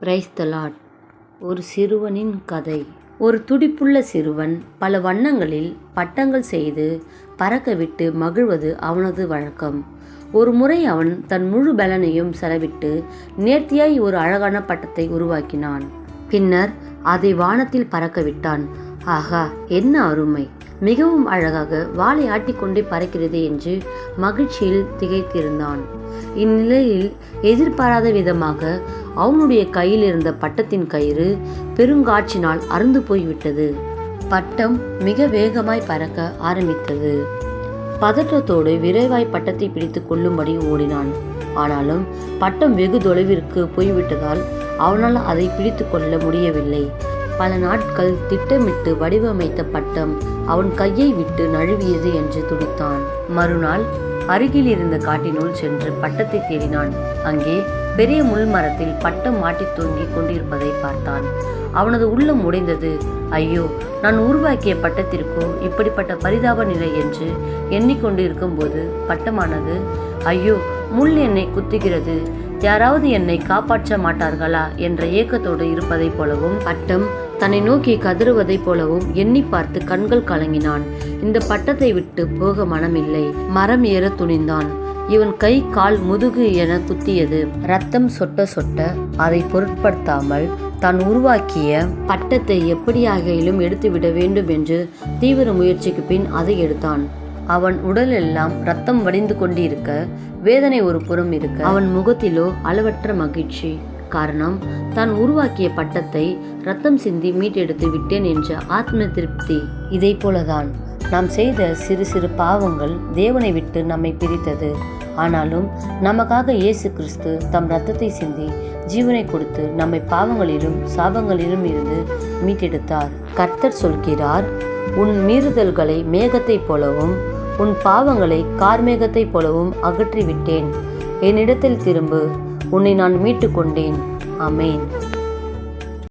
Praise the Lord. ஒரு சிறுவனின் கதை. ஒரு துடிப்புள்ள சிறுவன் பல வண்ணங்களில் பட்டங்கள் செய்து பறக்கவிட்டு மகிழ்வது அவனது வழக்கம். ஒரு முறை அவன் தன் முழு பலனையும் செலவிட்டு நேர்த்தியாய் ஒரு அழகான பட்டத்தை உருவாக்கினான். பின்னர் அதை வானத்தில் பறக்கவிட்டான். ஆகா, என்ன அருமை! மிகவும் அழகாக வாளை ஆட்டிக்கொண்டே பறக்கிறது என்று மகிழ்ச்சியில் திகைத்திருந்தான். இந்நிலையில் எதிர்பாராத விதமாக அவனுடைய கையில் இருந்த பட்டத்தின் கயிறு பெருங்காற்றினால் அறுந்து போய்விட்டது. பட்டம் மிக வேகமாய் பறக்க ஆரம்பித்தது. பதற்றத்தோடு விரைவாய் பட்டத்தை பிடித்து கொள்ளும்படி ஓடினான். ஆனாலும் பட்டம் வெகு தொலைவிற்கு போய்விட்டதால் அவனால் அதை பிடித்து கொள்ள முடியவில்லை. பல நாட்கள் திட்டமிட்டு வடிவமைத்த பட்டம் அவன் கையை விட்டு நழுவியது என்று துடித்தான். மறுநாள் அருகில் இருந்த காட்டினுள் சென்று பட்டத்தை தேடினான். அங்கே பெரிய முள் மரத்தில் பட்டம் மாட்டி தொங்கிக் கொண்டிருப்பதை பார்த்தான். அவனது உள்ளம் உடைந்தது. ஐயோ, நான் உருவாக்கிய பட்டத்திற்கோ இப்படிப்பட்ட பரிதாப நிலை என்று எண்ணிக்கொண்டிருக்கும் போது பட்டமானது, ஐயோ, முள் என்னை குத்துகிறது, யாராவது என்னை காப்பாற்ற மாட்டார்களா என்ற ஏக்கத்தோடு இருப்பதை போலவும் பட்டம் தன்னை நோக்கி கதறுவதைப் போலவும் எண்ணி பார்த்து கண்கள் கலங்கினான். இந்த பட்டத்தை விட்டு போக மனமில்லை. மரம் ஏற துணிந்தான். இவன் கை, கால், முதுகு என குத்தியது. ரத்தம் சொட்ட சொட்ட அதை பொருட்படுத்தாமல் தான் உருவாக்கிய பட்டத்தை எப்படியாகிலும் எடுத்துவிட வேண்டும் என்று தீவிர முயற்சிக்கு பின் அதை எடுத்தான். அவன் உடலெல்லாம் ரத்தம் வடிந்து கொண்டிருக்க, வேதனை ஒரு புறம் இருக்க, அவன் முகத்திலோ அளவற்ற மகிழ்ச்சி. காரணம், தான் உருவாக்கிய பட்டத்தை ரத்தம் சிந்தி மீட்டெடுத்து விட்டேன் என்ற ஆத்ம திருப்தி. இதை போலதான் நாம் செய்த சிறு சிறு பாவங்கள் தேவனை விட்டு நம்மை பிரித்தது. ஆனாலும் நமக்காக இயேசு கிறிஸ்து தம் இரத்தத்தை சிந்தி ஜீவனை கொடுத்து நம்மை பாவங்களிலும் சாபங்களிலும் இருந்து மீட்டெடுத்தார். கர்த்தர் சொல்கிறார், உன் மீறுதல்களை மேகத்தைப் போலவும் உன் பாவங்களை கார்மேகத்தைப் போலவும் அகற்றிவிட்டேன். என்னிடத்தில் திரும்பு, உன்னை நான் மீட்டு கொண்டேன். ஆமென்.